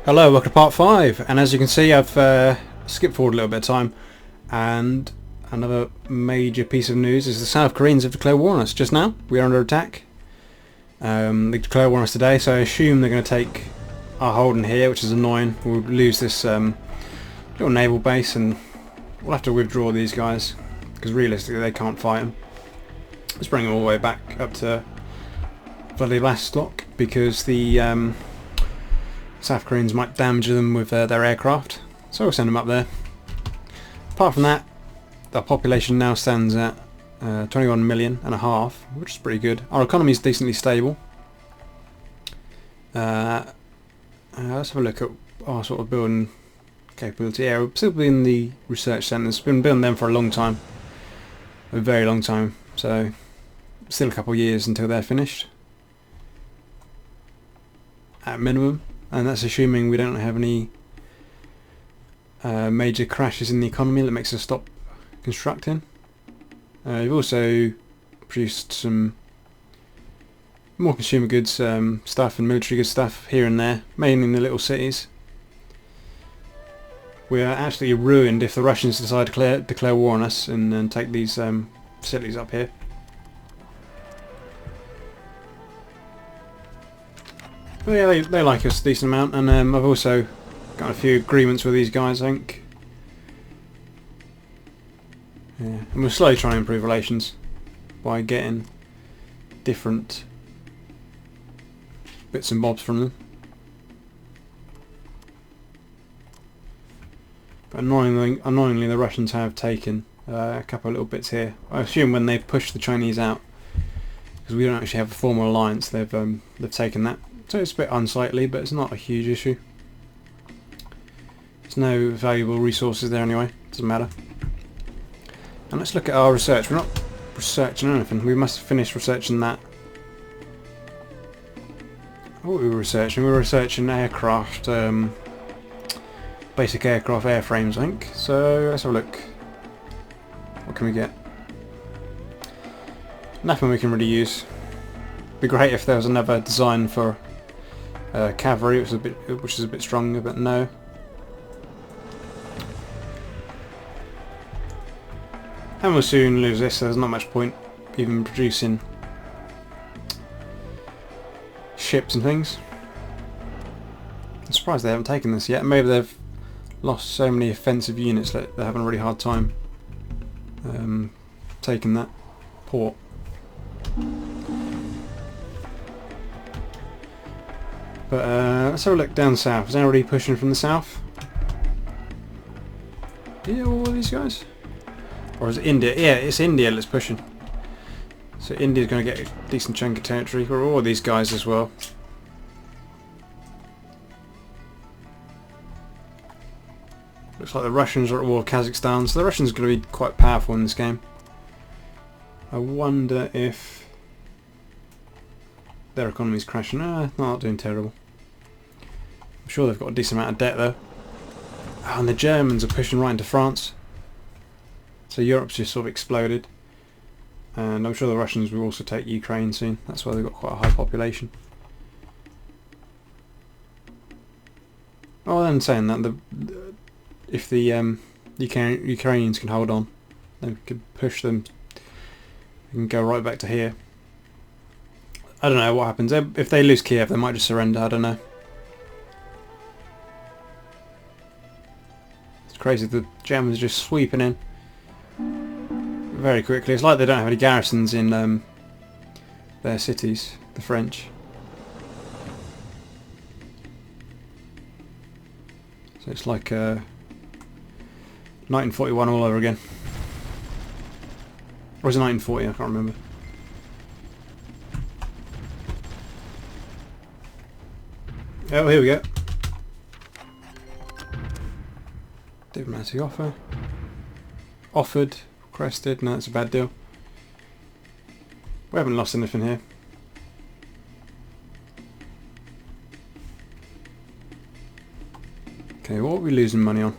Hello, welcome to part 5, and as you can see I've skipped forward a little bit of time, and another major piece of news is the South Koreans have declared war on us just now. We are under attack. They declared war on us today, so I assume they're going to take our hold in here, which is annoying. We'll lose this little naval base and we'll have to withdraw these guys, because realistically they can't fight them. Let's bring them all the way back up to Vladivostok, because the South Koreans might damage them with their aircraft, so we'll send them up there. Apart from that, our population now stands at 21 million and a half, which is pretty good. Our economy is decently stable. Let's have a look at our sort of building capability. Yeah, we're still in the research centres. We've been building them for a long time, a very long time. So still a couple of years until they're finished, at minimum. And that's assuming we don't have any major crashes in the economy that makes us stop constructing. We've also produced some more consumer goods stuff and military goods stuff here and there, mainly in the little cities. We are actually ruined if the Russians decide to declare war on us and then take these facilities up here. But yeah, they like us a decent amount, and I've also got a few agreements with these guys, I think. Yeah, and we're slowly trying to improve relations by getting different bits and bobs from them. But annoyingly the Russians have taken a couple of little bits here. I assume when they've pushed the Chinese out, because we don't actually have a formal alliance, they've taken that. So it's a bit unsightly, but it's not a huge issue. There's no valuable resources there anyway, doesn't matter. And let's look at our research. We're not researching anything. We must have finished researching that. What were we researching? We were researching aircraft, basic aircraft airframes, I think. So let's have a look. What can we get? Nothing we can really use. It'd be great if there was another design for cavalry, which is a bit stronger, but no. And we'll soon lose this, so there's not much point even producing ships and things. I'm surprised they haven't taken this yet. Maybe they've lost so many offensive units that they're having a really hard time taking that port. But let's have a look down south. Is anybody pushing from the south? Yeah, all these guys? Or is it India? Yeah, it's India that's pushing. So India's going to get a decent chunk of territory, or all these guys as well. Looks like the Russians are at war with Kazakhstan, so the Russians are going to be quite powerful in this game. I wonder if their economy's crashing. Not doing terrible. I'm sure they've got a decent amount of debt though. Oh, and the Germans are pushing right into France. So Europe's just sort of exploded. And I'm sure the Russians will also take Ukraine soon. That's why they've got quite a high population. Oh, then saying that, if the Ukrainians can hold on, they could push them and go right back to here. I don't know what happens. If they lose Kiev, they might just surrender. I don't know. It's crazy. The Germans are just sweeping in very quickly. It's like they don't have any garrisons in their cities, the French. So it's like 1941 all over again. Or was it 1940? I can't remember. Oh, here we go. Diplomatic offer. Offered. Requested. No, it's a bad deal. We haven't lost anything here. Okay, what are we losing money on?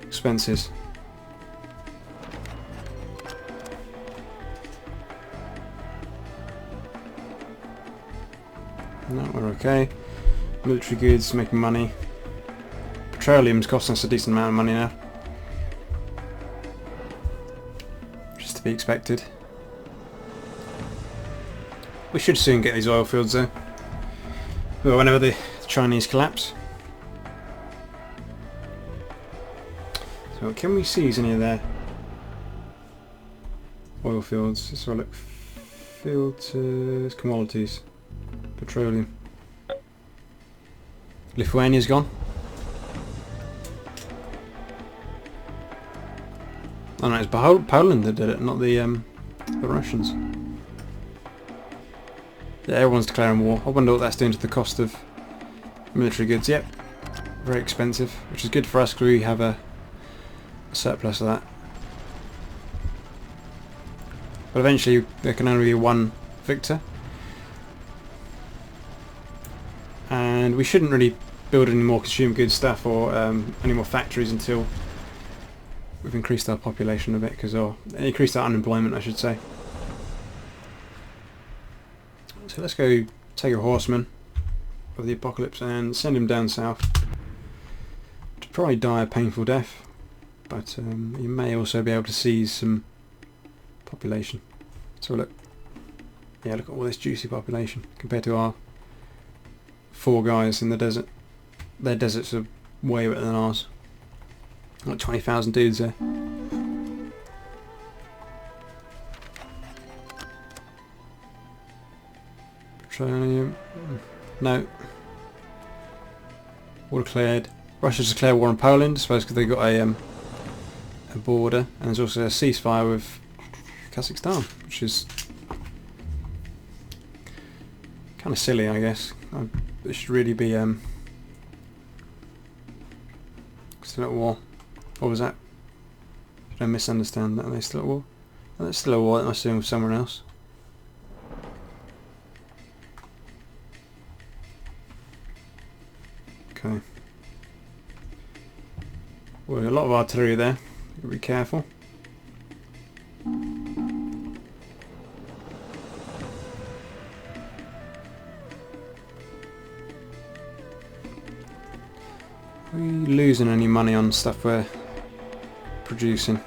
Expenses. No, we're okay. Military goods, making money. Petroleum's costing us a decent amount of money now. Just to be expected. We should soon get these oil fields though. Well, whenever the Chinese collapse. So can we seize any of their oil fields? Let's have a look. Filters, commodities, petroleum. Lithuania's gone. Oh no, it's Poland that did it, not the Russians. Yeah, everyone's declaring war. I wonder what that's doing to the cost of military goods. Yep, very expensive, which is good for us because we have a surplus of that. But eventually there can only be one victor. And we shouldn't really build any more consumer goods stuff or any more factories until we've increased our population a bit, or increased our unemployment I should say. So let's go take a horseman of the apocalypse and send him down south to probably die a painful death, but you may also be able to seize some population. So look, yeah, look at all this juicy population compared to our 4 guys in the desert. Their deserts are way better than ours. Like 20,000 dudes there. Petroleum. No. War declared. Russia's declared war on Poland, I suppose because they got a border, and there's also a ceasefire with Kazakhstan, which is kind of silly, I guess. It should really be still at war. Or was that? Did I misunderstand that? Are they still at war? Oh, they're still at war. That must have been with someone else. Okay. Well, a lot of artillery there. Be careful. Are we losing any money on stuff we're producing?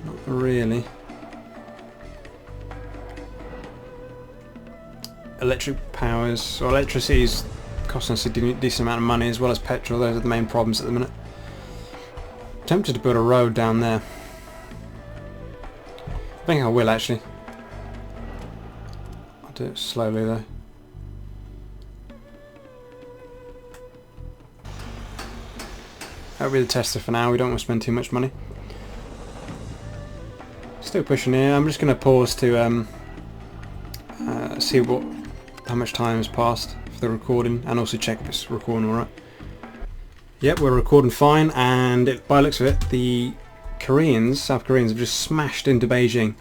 Not really. Electric powers, or electricity is costing us a decent amount of money, as well as petrol. Those are the main problems at the minute. Tempted to build a road down there. I think I will actually. I'll do it slowly though. That'll be the tester for now. We don't want to spend too much money. Still pushing here. I'm just going to pause to see how much time has passed for the recording, and also check if it's recording alright. Yep, we're recording fine, and by the looks of it, the South Koreans have just smashed into Beijing.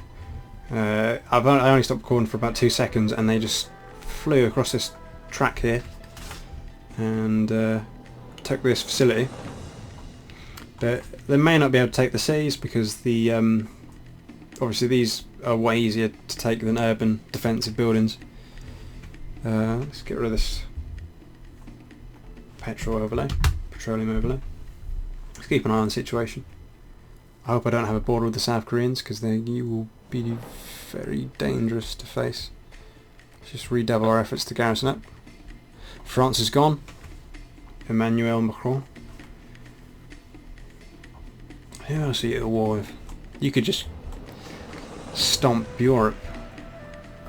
I only stopped recording for about 2 seconds, and they just flew across this track here and took this facility. But they may not be able to take the seas because the obviously these are way easier to take than urban defensive buildings. Let's get rid of this petroleum overlay. Let's keep an eye on the situation. I hope I don't have a border with the South Koreans, because then you will be very dangerous to face. Let's just redouble our efforts to garrison up. France is gone. Emmanuel Macron. Who else are you at war with? You could just stomp Europe.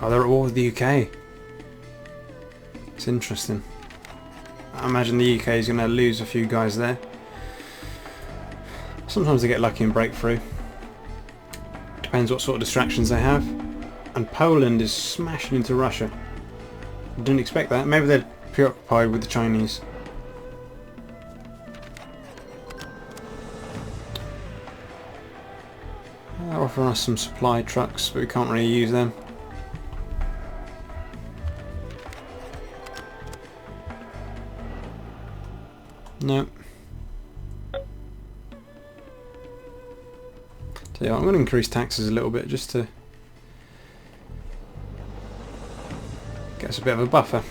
Oh, they're at war with the UK. It's interesting. I imagine the UK is going to lose a few guys there. Sometimes they get lucky and break through. Depends what sort of distractions they have. And Poland is smashing into Russia. Didn't expect that. Maybe they're preoccupied with the Chinese. They're offering us some supply trucks, but we can't really use them. No. So yeah, I'm going to increase taxes a little bit just to get us a bit of a buffer.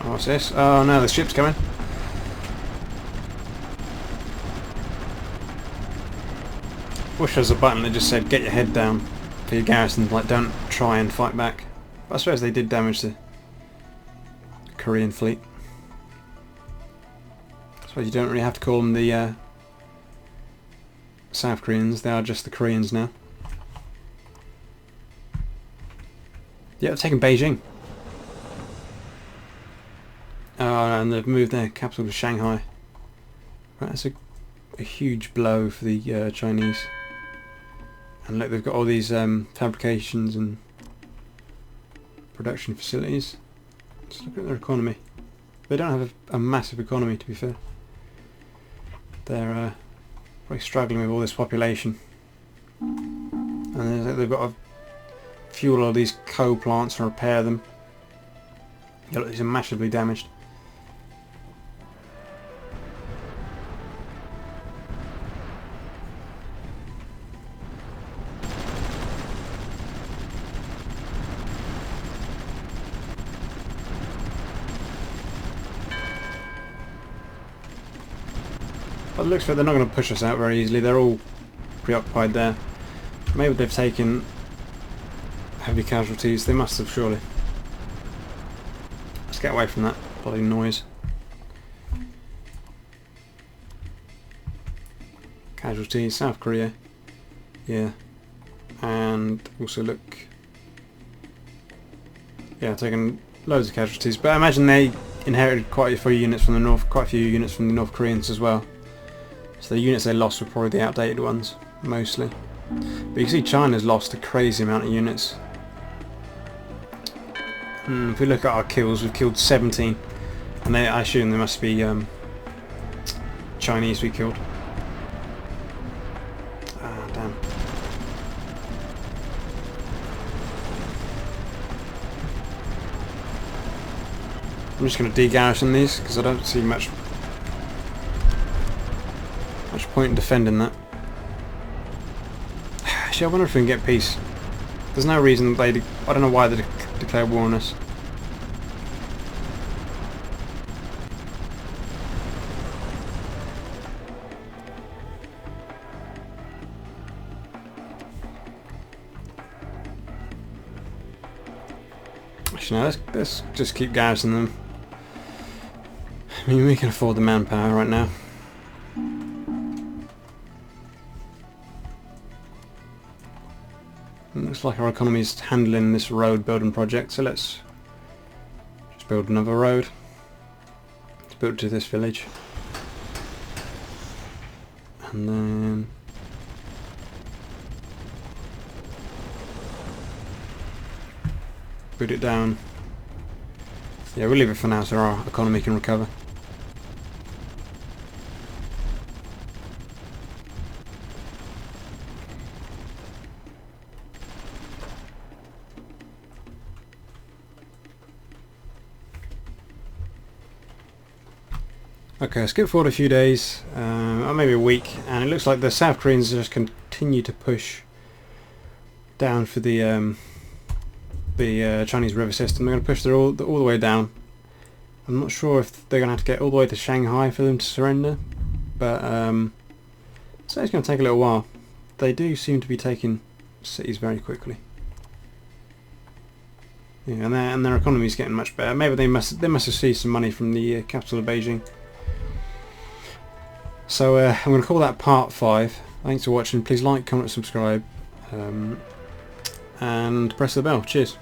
Oh, what's this? Oh no, the ship's coming. Wish there was a button that just said get your head down for your garrison, like don't try and fight back. But I suppose they did damage the Korean fleet. I suppose you don't really have to call them the South Koreans, they are just the Koreans now. Yeah, they've taken Beijing. Oh, and they've moved their capital to Shanghai. Right, that's a huge blow for the Chinese. And look, they've got all these fabrications and production facilities. Just look at their economy. They don't have a massive economy, to be fair. They're probably struggling with all this population. And they've got to fuel all these coal plants and repair them. Yeah, look, these are massively damaged. But it looks like they're not going to push us out very easily. They're all preoccupied there. Maybe they've taken heavy casualties. They must have, surely. Let's get away from that bloody noise. Casualties, South Korea. Yeah. And also look... yeah, taking loads of casualties. But I imagine they inherited quite a few units from the North Koreans as well. So the units they lost were probably the outdated ones, mostly. But you can see China's lost a crazy amount of units. If we look at our kills, we've killed 17. And I assume they must be Chinese we killed. Ah, damn. I'm just going to de-garrison these, because I don't see much point in defending that. Actually, I wonder if we can get peace. There's no reason I don't know why they declare war on us. Actually, no, let's just keep garrisoning them. I mean, we can afford the manpower right now. Looks like our economy is handling this road building project, so let's just build another road. Let's build to this village. And then build it down. Yeah, we'll leave it for now so our economy can recover. Okay, skip forward a few days, or maybe a week, and it looks like the South Koreans just continue to push down for the Chinese river system. They're going to push all the way down. I'm not sure if they're going to have to get all the way to Shanghai for them to surrender, but so it's going to take a little while. They do seem to be taking cities very quickly. Yeah, and their economy is getting much better. Maybe they must have seized some money from the capital of Beijing. So I'm going to call that part 5. Thanks for watching. Please like, comment, subscribe, and press the bell. Cheers.